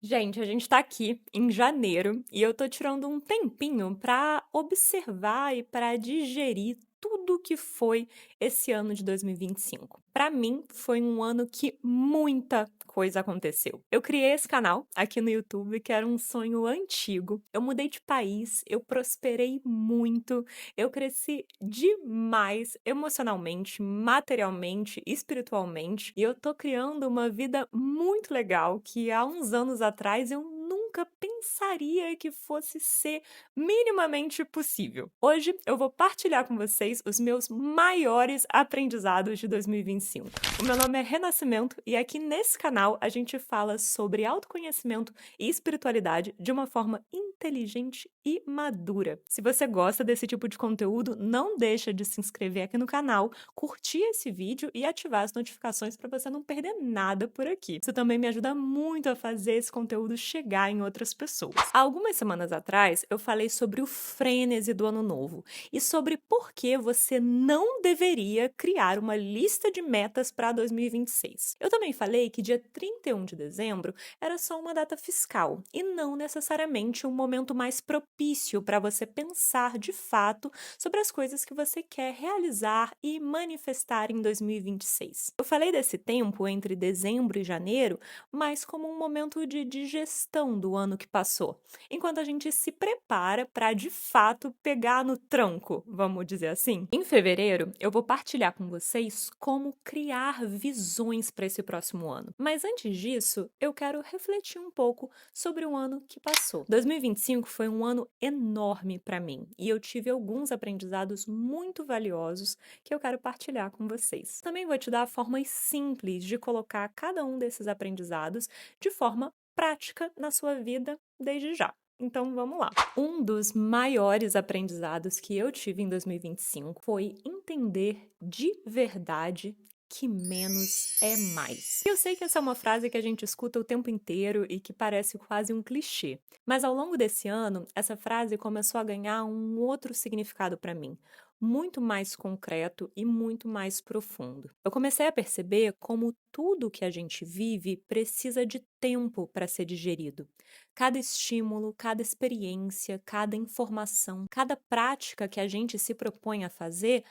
Gente, a gente tá aqui em janeiro e eu tô tirando um tempinho pra observar e pra digerir tudo que foi esse ano de 2025. Pra mim, foi um ano que muita coisa aconteceu. Eu criei esse canal aqui no YouTube, que era um sonho antigo. Eu mudei de país, eu prosperei muito, eu cresci demais emocionalmente, materialmente, espiritualmente, e eu tô criando uma vida muito legal que há uns anos atrás eu nunca pensaria que fosse ser minimamente possível. Hoje eu vou partilhar com vocês os meus maiores aprendizados de 2025. O meu nome é Renascimento e aqui nesse canal a gente fala sobre autoconhecimento e espiritualidade de uma forma inteligente e madura. Se você gosta desse tipo de conteúdo, não deixa de se inscrever aqui no canal, curtir esse vídeo e ativar as notificações para você não perder nada por aqui. Isso também me ajuda muito a fazer esse conteúdo chegar em outras pessoas. Há algumas semanas atrás, eu falei sobre o frênese do ano novo e sobre por que você não deveria criar uma lista de metas para 2026. Eu também falei que dia 31 de dezembro era só uma data fiscal e não necessariamente um momento mais propício para você pensar de fato sobre as coisas que você quer realizar e manifestar em 2026. Eu falei desse tempo entre dezembro e janeiro, mas como um momento de digestão do ano que passou, enquanto a gente se prepara para de fato pegar no tranco, vamos dizer assim. Em fevereiro, eu vou partilhar com vocês como criar visões para esse próximo ano. Mas antes disso, eu quero refletir um pouco sobre o ano que passou. 2025 foi um ano enorme para mim e eu tive alguns aprendizados muito valiosos que eu quero partilhar com vocês. Também vou te dar formas simples de colocar cada um desses aprendizados de forma prática na sua vida desde já. Então vamos lá. Um dos maiores aprendizados que eu tive em 2025 foi entender de verdade que menos é mais. Eu sei que essa é uma frase que a gente escuta o tempo inteiro e que parece quase um clichê, mas ao longo desse ano, essa frase começou a ganhar um outro significado para mim, muito mais concreto e muito mais profundo. Eu comecei a perceber como tudo que a gente vive precisa de tempo para ser digerido. Cada estímulo, cada experiência, cada informação, cada prática que a gente se propõe a fazer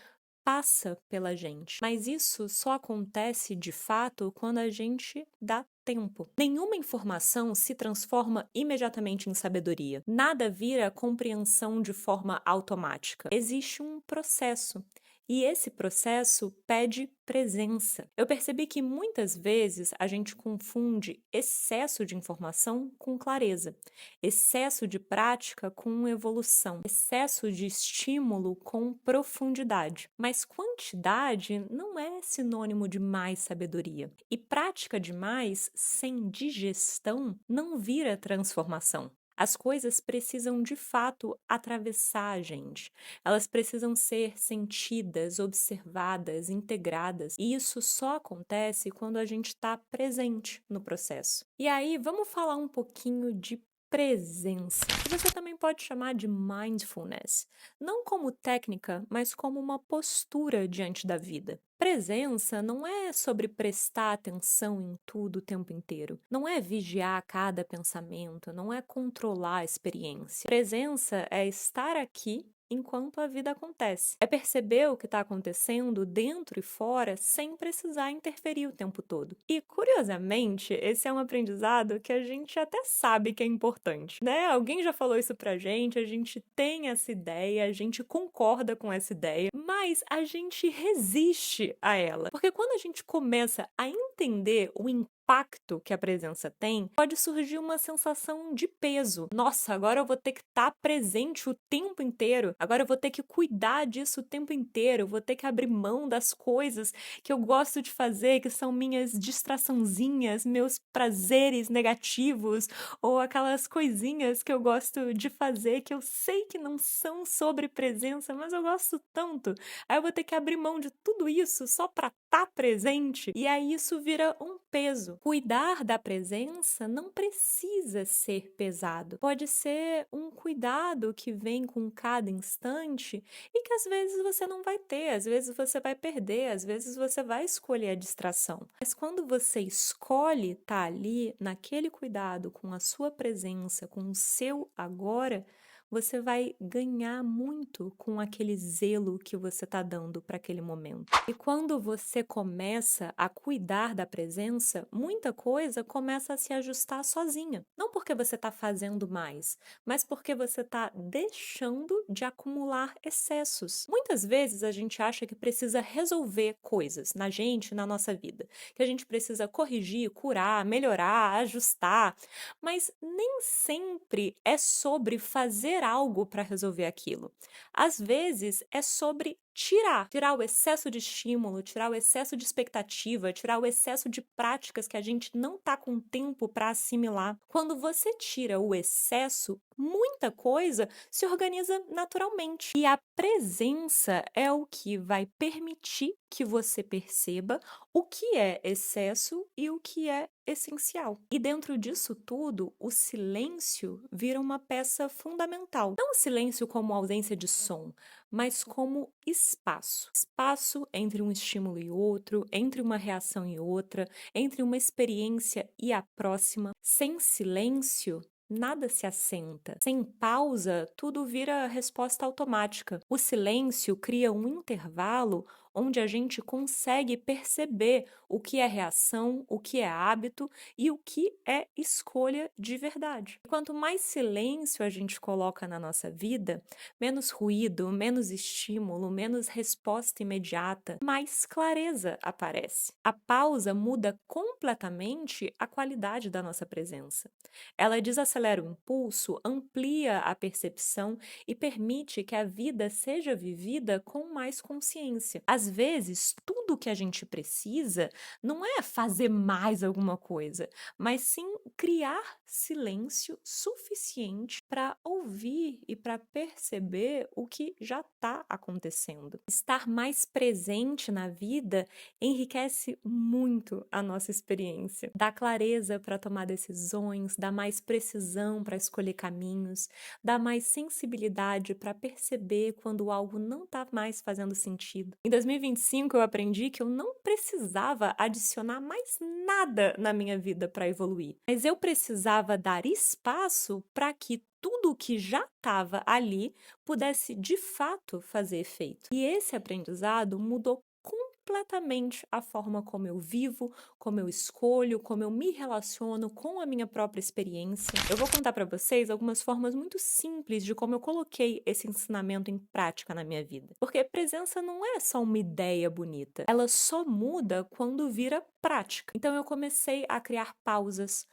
passa pela gente. Mas isso só acontece de fato quando a gente dá tempo. Nenhuma informação se transforma imediatamente em sabedoria. Nada vira compreensão de forma automática. Existe um processo. E esse processo pede presença. Eu percebi que muitas vezes a gente confunde excesso de informação com clareza, excesso de prática com evolução, excesso de estímulo com profundidade. Mas quantidade não é sinônimo de mais sabedoria. E prática demais sem digestão não vira transformação. As coisas precisam de fato atravessar a gente. Elas precisam ser sentidas, observadas, integradas. E isso só acontece quando a gente está presente no processo. E aí, vamos falar um pouquinho de presença, que você também pode chamar de mindfulness, não como técnica, mas como uma postura diante da vida. Presença não é sobre prestar atenção em tudo o tempo inteiro, não é vigiar cada pensamento, não é controlar a experiência. Presença é estar aqui enquanto a vida acontece. É perceber o que está acontecendo dentro e fora sem precisar interferir o tempo todo. E, curiosamente, esse é um aprendizado que a gente até sabe que é importante, né? Alguém já falou isso pra gente, a gente tem essa ideia, a gente concorda com essa ideia, mas a gente resiste a ela. Porque quando a gente começa a entender o impacto que a presença tem, pode surgir uma sensação de peso. Nossa, agora eu vou ter que estar presente o tempo inteiro, agora eu vou ter que cuidar disso o tempo inteiro, eu vou ter que abrir mão das coisas que eu gosto de fazer, que são minhas distraçãozinhas, meus prazeres negativos, ou aquelas coisinhas que eu gosto de fazer que eu sei que não são sobre presença, mas eu gosto tanto. Aí eu vou ter que abrir mão de tudo isso só para estar presente, e aí isso vira um peso. isso, cuidar da presença não precisa ser pesado. Pode ser um cuidado que vem com cada instante e que às vezes você não vai ter, às vezes você vai perder, às vezes você vai escolher a distração. Mas quando você escolhe estar ali, naquele cuidado, com a sua presença, com o seu agora, você vai ganhar muito com aquele zelo que você está dando para aquele momento. E quando você começa a cuidar da presença, muita coisa começa a se ajustar sozinha. Não porque você está fazendo mais, mas porque você está deixando de acumular excessos. Muitas vezes a gente acha que precisa resolver coisas na gente, na nossa vida, que a gente precisa corrigir, curar, melhorar, ajustar, mas nem sempre é sobre fazer algo para resolver aquilo. Às vezes é sobre tirar o excesso de estímulo, tirar o excesso de expectativa, tirar o excesso de práticas que a gente não está com tempo para assimilar. Quando você tira o excesso, muita coisa se organiza naturalmente. E a presença é o que vai permitir que você perceba o que é excesso e o que é essencial. E dentro disso tudo, o silêncio vira uma peça fundamental. Não o silêncio como ausência de som, mas como espaço. Espaço entre um estímulo e outro, entre uma reação e outra, entre uma experiência e a próxima. Sem silêncio, nada se assenta. Sem pausa, tudo vira resposta automática. O silêncio cria um intervalo onde a gente consegue perceber o que é reação, o que é hábito e o que é escolha de verdade. Quanto mais silêncio a gente coloca na nossa vida, menos ruído, menos estímulo, menos resposta imediata, mais clareza aparece. A pausa muda completamente a qualidade da nossa presença. Ela desacelera o impulso, amplia a percepção e permite que a vida seja vivida com mais consciência. Às vezes, tudo o que a gente precisa não é fazer mais alguma coisa, mas sim criar silêncio suficiente para ouvir e para perceber o que já está acontecendo. Estar mais presente na vida enriquece muito a nossa experiência, dá clareza para tomar decisões, dá mais precisão para escolher caminhos, dá mais sensibilidade para perceber quando algo não está mais fazendo sentido. Em 2025 eu aprendi que eu não precisava adicionar mais nada na minha vida para evoluir, mas eu precisava dar espaço para que tudo o que já estava ali pudesse de fato fazer efeito. E esse aprendizado mudou completamente a forma como eu vivo, como eu escolho, como eu me relaciono com a minha própria experiência. Eu vou contar para vocês algumas formas muito simples de como eu coloquei esse ensinamento em prática na minha vida. Porque presença não é só uma ideia bonita, ela só muda quando vira prática. Então eu comecei a criar pausas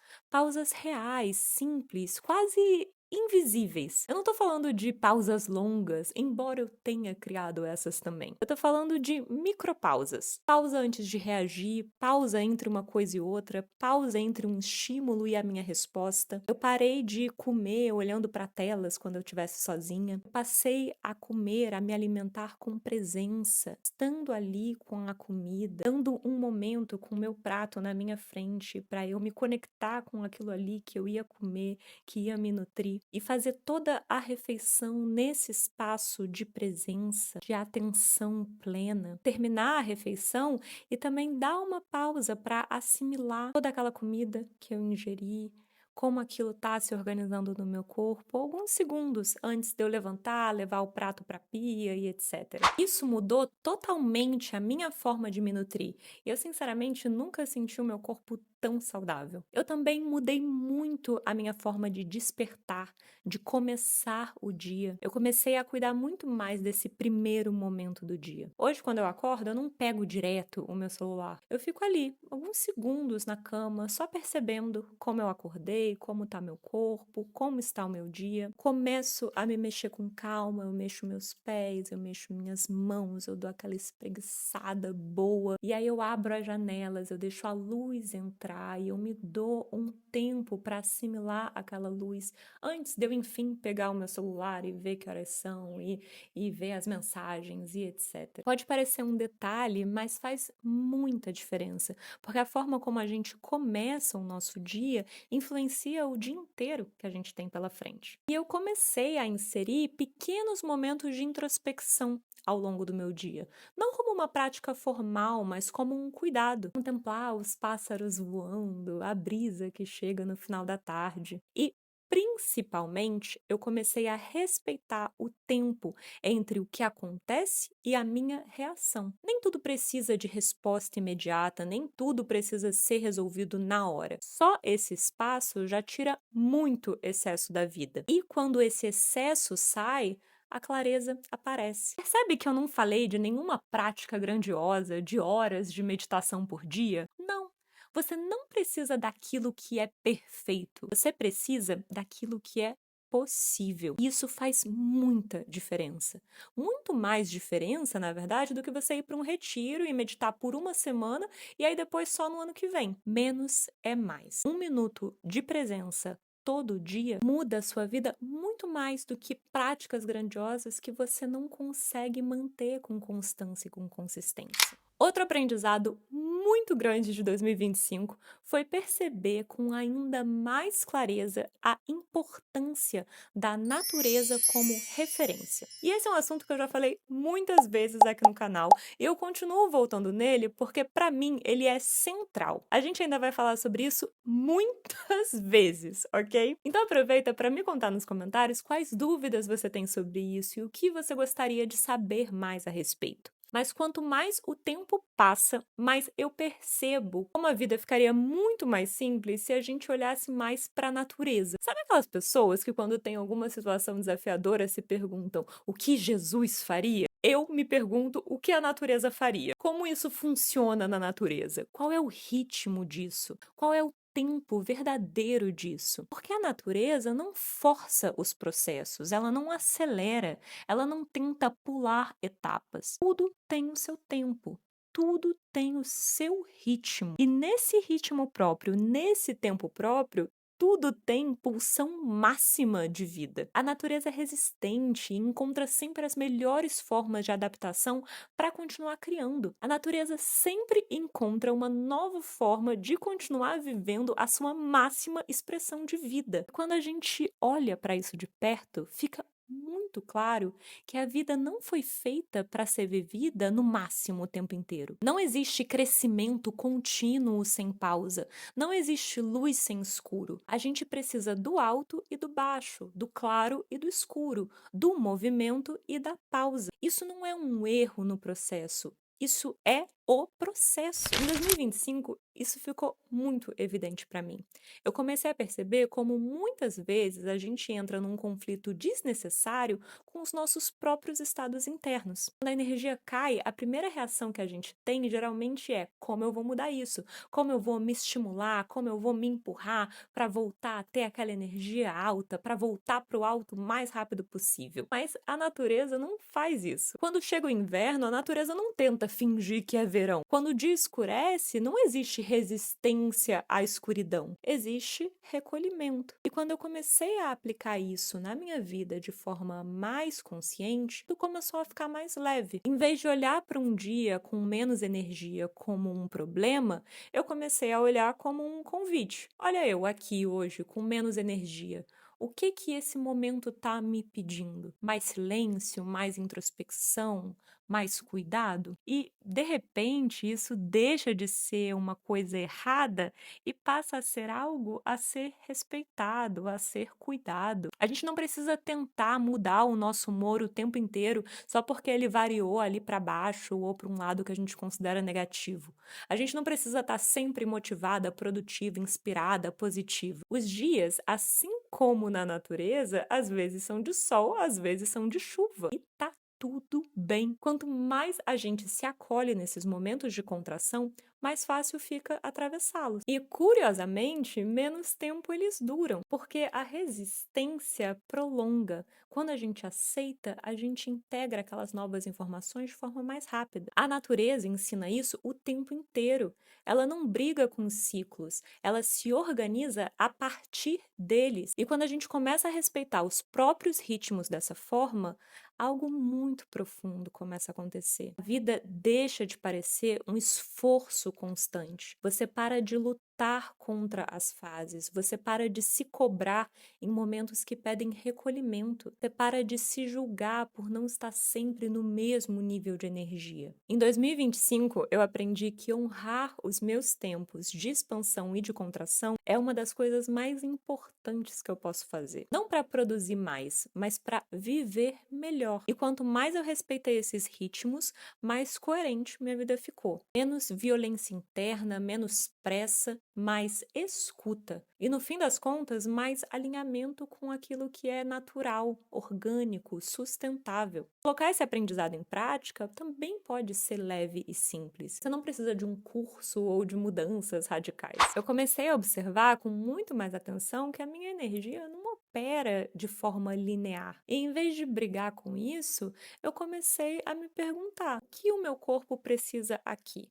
reais, simples, quase invisíveis. Eu não tô falando de pausas longas, embora eu tenha criado essas também. Eu tô falando de micropausas. Pausa antes de reagir, pausa entre uma coisa e outra, pausa entre um estímulo e a minha resposta. Eu parei de comer olhando para telas quando eu estivesse sozinha. Eu passei a comer, a me alimentar com presença, estando ali com a comida, dando um momento com o meu prato na minha frente para eu me conectar com aquilo ali que eu ia comer, que ia me nutrir e fazer toda a refeição nesse espaço de presença, de atenção plena. Terminar a refeição e também dar uma pausa para assimilar toda aquela comida que eu ingeri, como aquilo está se organizando no meu corpo, alguns segundos antes de eu levantar, levar o prato para a pia e etc. Isso mudou totalmente a minha forma de me nutrir. E eu, sinceramente, nunca senti o meu corpo tão saudável. Eu também mudei muito a minha forma de despertar, de começar o dia. Eu comecei a cuidar muito mais desse primeiro momento do dia. Hoje, quando eu acordo, eu não pego direto o meu celular. Eu fico ali, alguns segundos na cama, só percebendo como eu acordei, como está meu corpo, como está o meu dia. Começo a me mexer com calma, eu mexo meus pés, eu mexo minhas mãos, eu dou aquela espreguiçada boa. E aí eu abro as janelas, eu deixo a luz entrar. concentrar e eu me dou um tempo para assimilar aquela luz antes de eu, enfim, pegar o meu celular e ver que horas são e ver as mensagens e etc. Pode parecer um detalhe, mas faz muita diferença, porque a forma como a gente começa o nosso dia influencia o dia inteiro que a gente tem pela frente. E eu comecei a inserir pequenos momentos de introspecção ao longo do meu dia. Não como uma prática formal, mas como um cuidado. Contemplar os pássaros voando, a brisa que chega no final da tarde. E, principalmente, eu comecei a respeitar o tempo entre o que acontece e a minha reação. Nem tudo precisa de resposta imediata, nem tudo precisa ser resolvido na hora. Só esse espaço já tira muito excesso da vida. E quando esse excesso sai, a clareza aparece. Percebe que eu não falei de nenhuma prática grandiosa, de horas de meditação por dia? Não. Você não precisa daquilo que é perfeito. Você precisa daquilo que é possível. E isso faz muita diferença. Muito mais diferença, na verdade, do que você ir para um retiro e meditar por uma semana e aí depois só no ano que vem. Menos é mais. 1 minuto de presença todo dia muda a sua vida muito mais do que práticas grandiosas que você não consegue manter com constância e com consistência. Outro aprendizado muito grande de 2025 foi perceber com ainda mais clareza a importância da natureza como referência. E esse é um assunto que eu já falei muitas vezes aqui no canal e eu continuo voltando nele porque, para mim, ele é central. A gente ainda vai falar sobre isso muitas vezes, ok? Então aproveita para me contar nos comentários quais dúvidas você tem sobre isso e o que você gostaria de saber mais a respeito. Mas quanto mais o tempo passa, mais eu percebo como a vida ficaria muito mais simples se a gente olhasse mais para a natureza. Sabe aquelas pessoas que quando tem alguma situação desafiadora se perguntam o que Jesus faria? Eu me pergunto o que a natureza faria. Como isso funciona na natureza? Qual é o ritmo disso? Qual é o tempo verdadeiro disso? Porque a natureza não força os processos, ela não acelera, ela não tenta pular etapas. Tudo tem o seu tempo. Tudo tem o seu ritmo. E nesse ritmo próprio, nesse tempo próprio, tudo tem pulsão máxima de vida. A natureza é resistente e encontra sempre as melhores formas de adaptação para continuar criando. A natureza sempre encontra uma nova forma de continuar vivendo a sua máxima expressão de vida. Quando a gente olha para isso de perto, fica muito claro que a vida não foi feita para ser vivida no máximo o tempo inteiro. Não existe crescimento contínuo sem pausa. Não existe luz sem escuro. A gente precisa do alto e do baixo, do claro e do escuro, do movimento e da pausa. Isso não é um erro no processo. Isso é o processo. Em 2025, isso ficou muito evidente para mim. Eu comecei a perceber como muitas vezes a gente entra num conflito desnecessário com os nossos próprios estados internos. Quando a energia cai, a primeira reação que a gente tem geralmente é como eu vou mudar isso, como eu vou me estimular, como eu vou me empurrar para voltar a ter aquela energia alta, para voltar para o alto o mais rápido possível. Mas a natureza não faz isso. Quando chega o inverno, a natureza não tenta fingir que é verão. Quando o dia escurece, não existe resistência à escuridão, existe recolhimento. E quando eu comecei a aplicar isso na minha vida de forma mais consciente, tudo começou a ficar mais leve. Em vez de olhar para um dia com menos energia como um problema, eu comecei a olhar como um convite. Olha eu aqui hoje com menos energia. O que esse momento está me pedindo? Mais silêncio, mais introspecção, mais cuidado? E, de repente, isso deixa de ser uma coisa errada e passa a ser algo a ser respeitado, a ser cuidado. A gente não precisa tentar mudar o nosso humor o tempo inteiro só porque ele variou ali para baixo ou para um lado que a gente considera negativo. A gente não precisa estar sempre motivada, produtiva, inspirada, positiva. Os dias, assim como na natureza, às vezes são de sol, às vezes são de chuva. E tá tudo bem. Quanto mais a gente se acolhe nesses momentos de contração, mais fácil fica atravessá-los. E, curiosamente, menos tempo eles duram, porque a resistência prolonga. Quando a gente aceita, a gente integra aquelas novas informações de forma mais rápida. A natureza ensina isso o tempo inteiro. Ela não briga com os ciclos, ela se organiza a partir deles. E quando a gente começa a respeitar os próprios ritmos dessa forma, algo muito profundo começa a acontecer. A vida deixa de parecer um esforço constante. Você para de lutar contra as fases, você para de se cobrar em momentos que pedem recolhimento, você para de se julgar por não estar sempre no mesmo nível de energia. Em 2025, eu aprendi que honrar os meus tempos de expansão e de contração é uma das coisas mais importantes que eu posso fazer. Não para produzir mais, mas para viver melhor. E quanto mais eu respeitei esses ritmos, mais coerente minha vida ficou. Menos violência interna, menos pressa, mais escuta. E no fim das contas, mais alinhamento com aquilo que é natural, orgânico, sustentável. Colocar esse aprendizado em prática também pode ser leve e simples. Você não precisa de um curso ou de mudanças radicais. Eu comecei a observar com muito mais atenção que a minha energia não opera de forma linear. E em vez de brigar com isso, eu comecei a me perguntar: o que o meu corpo precisa aqui?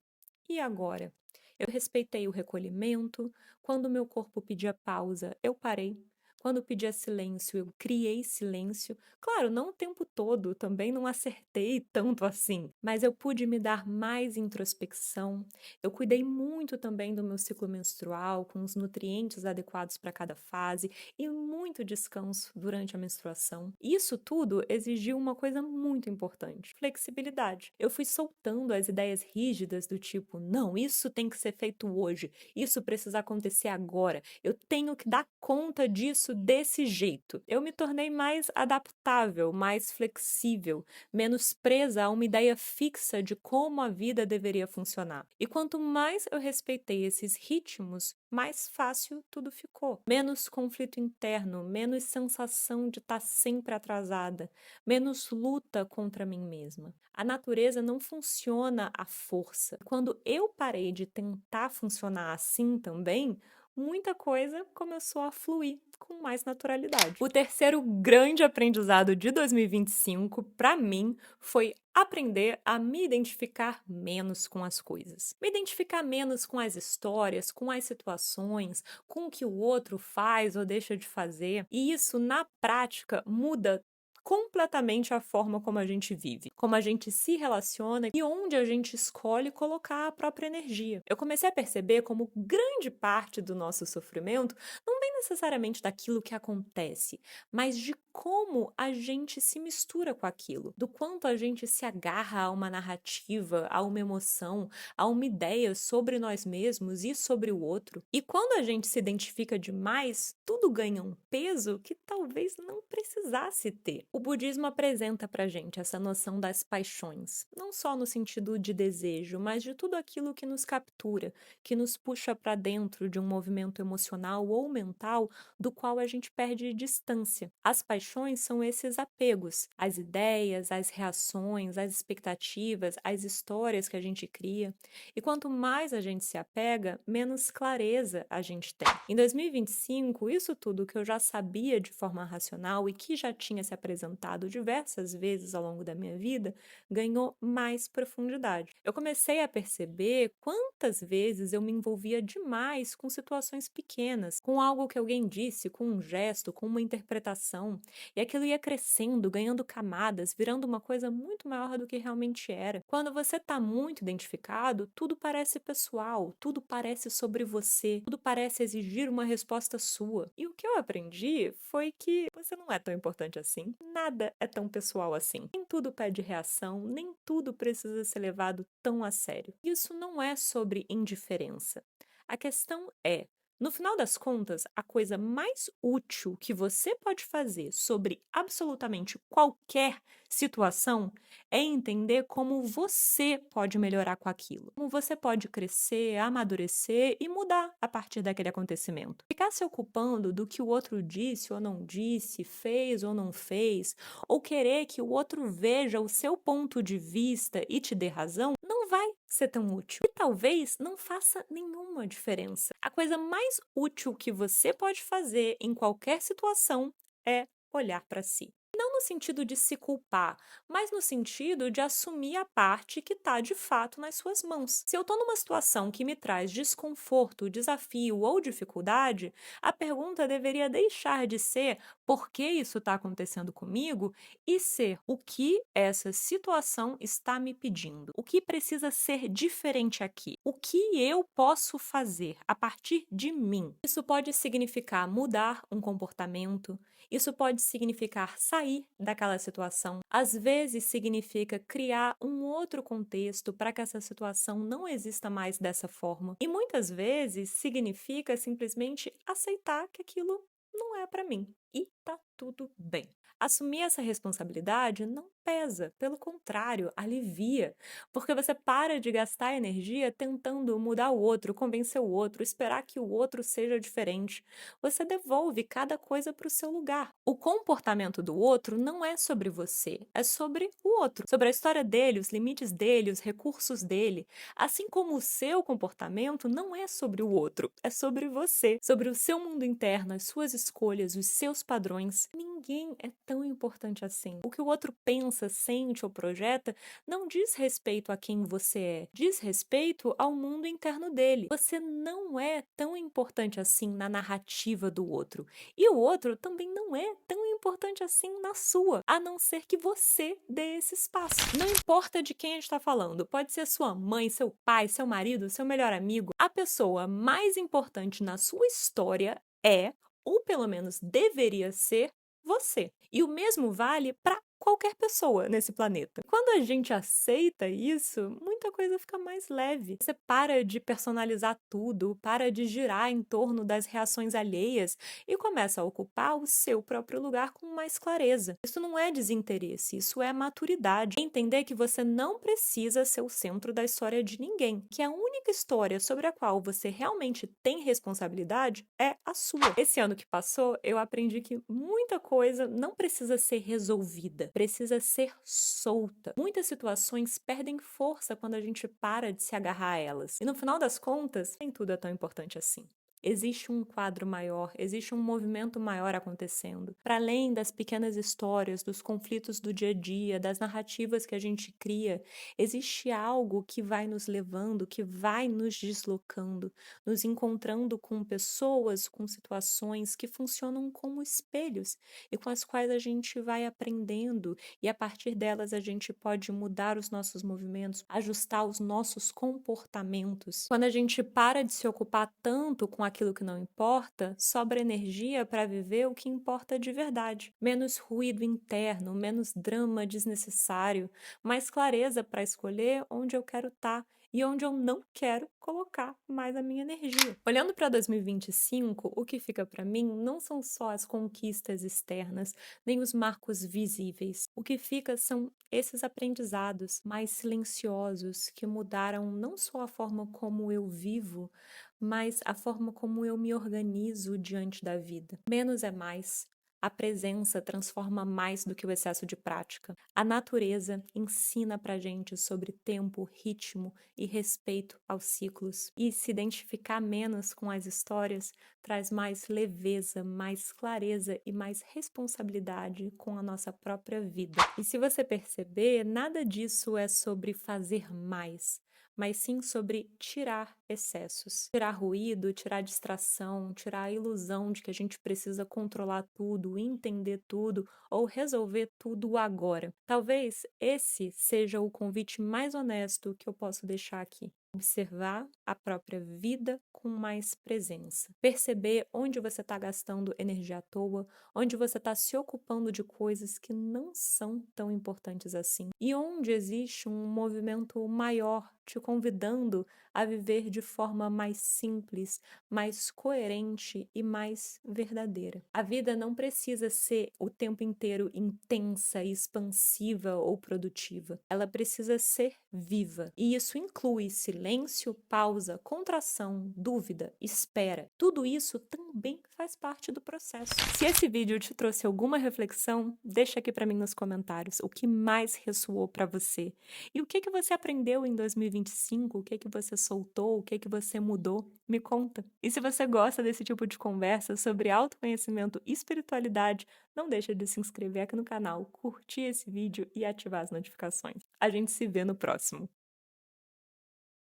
E agora? Eu respeitei o recolhimento. Quando o meu corpo pedia pausa, eu parei. Quando pedia silêncio, eu criei silêncio. Claro, não o tempo todo, também não acertei tanto assim, mas eu pude me dar mais introspecção. Eu cuidei muito também do meu ciclo menstrual, com os nutrientes adequados para cada fase e muito descanso durante a menstruação. Isso tudo exigiu uma coisa muito importante: flexibilidade. Eu fui soltando as ideias rígidas do tipo, não, isso tem que ser feito hoje, isso precisa acontecer agora, eu tenho que dar conta disso desse jeito. Eu me tornei mais adaptável, mais flexível, menos presa a uma ideia fixa de como a vida deveria funcionar. E quanto mais eu respeitei esses ritmos, mais fácil tudo ficou. Menos conflito interno, menos sensação de estar sempre atrasada, menos luta contra mim mesma. A natureza não funciona à força. Quando eu parei de tentar funcionar assim também, muita coisa começou a fluir com mais naturalidade. O terceiro grande aprendizado de 2025, para mim, foi aprender a me identificar menos com as coisas. Me identificar menos com as histórias, com as situações, com o que o outro faz ou deixa de fazer. E isso, na prática, muda completamente a forma como a gente vive, como a gente se relaciona e onde a gente escolhe colocar a própria energia. Eu comecei a perceber como grande parte do nosso sofrimento não vem necessariamente daquilo que acontece, mas de como a gente se mistura com aquilo, do quanto a gente se agarra a uma narrativa, a uma emoção, a uma ideia sobre nós mesmos e sobre o outro. E quando a gente se identifica demais, tudo ganha um peso que talvez não precisasse ter. O budismo apresenta pra gente essa noção das paixões, não só no sentido de desejo, mas de tudo aquilo que nos captura, que nos puxa para dentro de um movimento emocional ou mental do qual a gente perde distância. As paixões são esses apegos, às ideias, às reações, às expectativas, às histórias que a gente cria. E quanto mais a gente se apega, menos clareza a gente tem. Em 2025, isso tudo que eu já sabia de forma racional e que já tinha se apresentado diversas vezes ao longo da minha vida, ganhou mais profundidade. Eu comecei a perceber quantas vezes eu me envolvia demais com situações pequenas, com algo que alguém disse, com um gesto, com uma interpretação, e aquilo ia crescendo, ganhando camadas, virando uma coisa muito maior do que realmente era. Quando você está muito identificado, tudo parece pessoal, tudo parece sobre você, tudo parece exigir uma resposta sua. E o que eu aprendi foi que você não é tão importante assim. Nada é tão pessoal assim. Nem tudo pede reação, nem tudo precisa ser levado tão a sério. Isso não é sobre indiferença. A questão é, no final das contas, a coisa mais útil que você pode fazer sobre absolutamente qualquer situação é entender como você pode melhorar com aquilo. Como você pode crescer, amadurecer e mudar a partir daquele acontecimento. Ficar se ocupando do que o outro disse ou não disse, fez ou não fez, ou querer que o outro veja o seu ponto de vista e te dê razão, não vai ser tão útil. E talvez não faça nenhuma diferença. A coisa mais útil que você pode fazer em qualquer situação é olhar para si. Não no sentido de se culpar, mas no sentido de assumir a parte que está de fato nas suas mãos. Se eu estou numa situação que me traz desconforto, desafio ou dificuldade, a pergunta deveria deixar de ser por que isso está acontecendo comigo e ser o que essa situação está me pedindo. O que precisa ser diferente aqui? O que eu posso fazer a partir de mim? Isso pode significar mudar um comportamento, isso pode significar sair daquela situação, às vezes significa criar um outro contexto para que essa situação não exista mais dessa forma, e muitas vezes significa simplesmente aceitar que aquilo não é para mim e tá tudo bem. Assumir essa responsabilidade não pesa, pelo contrário, alivia, porque você para de gastar energia tentando mudar o outro, convencer o outro, esperar que o outro seja diferente. Você devolve cada coisa para o seu lugar. O comportamento do outro não é sobre você, é sobre o outro, sobre a história dele, os limites dele, os recursos dele. Assim como o seu comportamento não é sobre o outro, é sobre você, sobre o seu mundo interno, as suas escolhas, os seus padrões. Ninguém é tão importante assim. O que o outro pensa, sente ou projeta não diz respeito a quem você é, diz respeito ao mundo interno dele. Você não é tão importante assim na narrativa do outro. E o outro também não é tão importante assim na sua, a não ser que você dê esse espaço. Não importa de quem a gente está falando, pode ser sua mãe, seu pai, seu marido, seu melhor amigo. A pessoa mais importante na sua história é, ou pelo menos deveria ser, você. E o mesmo vale para qualquer pessoa nesse planeta. Quando a gente aceita isso, muita coisa fica mais leve. Você para de personalizar tudo, para de girar em torno das reações alheias e começa a ocupar o seu próprio lugar com mais clareza. Isso não é desinteresse, isso é maturidade. Entender que você não precisa ser o centro da história de ninguém, que a única história sobre a qual você realmente tem responsabilidade é a sua. Esse ano que passou, eu aprendi que muita coisa não precisa ser resolvida, precisa ser solta. Muitas situações perdem força quando a gente para de se agarrar a elas. E no final das contas, nem tudo é tão importante assim. Existe um quadro maior, existe um movimento maior acontecendo. Para além das pequenas histórias, dos conflitos do dia a dia, das narrativas que a gente cria, existe algo que vai nos levando, que vai nos deslocando, nos encontrando com pessoas, com situações que funcionam como espelhos e com as quais a gente vai aprendendo, e a partir delas a gente pode mudar os nossos movimentos, ajustar os nossos comportamentos. Quando a gente para de se ocupar tanto com aquilo que não importa, sobra energia para viver o que importa de verdade. Menos ruído interno, menos drama desnecessário, mais clareza para escolher onde eu quero estar e onde eu não quero colocar mais a minha energia. Olhando para 2025, o que fica para mim não são só as conquistas externas, nem os marcos visíveis. O que fica são esses aprendizados mais silenciosos que mudaram não só a forma como eu vivo, mas a forma como eu me organizo diante da vida. Menos é mais. A presença transforma mais do que o excesso de prática. A natureza ensina pra gente sobre tempo, ritmo e respeito aos ciclos. E se identificar menos com as histórias traz mais leveza, mais clareza e mais responsabilidade com a nossa própria vida. E se você perceber, nada disso é sobre fazer mais, mas sim sobre tirar excessos, tirar ruído, tirar distração, tirar a ilusão de que a gente precisa controlar tudo, entender tudo ou resolver tudo agora. Talvez esse seja o convite mais honesto que eu posso deixar aqui. Observar a própria vida com mais presença. Perceber onde você está gastando energia à toa, onde você está se ocupando de coisas que não são tão importantes assim. E onde existe um movimento maior te convidando a viver de forma mais simples, mais coerente e mais verdadeira. A vida não precisa ser o tempo inteiro intensa, expansiva ou produtiva. Ela precisa ser viva. E isso inclui silêncio, pausa, contração, dúvida, espera. Tudo isso também faz parte do processo. Se esse vídeo te trouxe alguma reflexão, deixa aqui para mim nos comentários o que mais ressoou para você. E o que você aprendeu em 2025? O que você soltou? O que você mudou? Me conta. E se você gosta desse tipo de conversa sobre autoconhecimento e espiritualidade, não deixa de se inscrever aqui no canal, curtir esse vídeo e ativar as notificações. A gente se vê no próximo.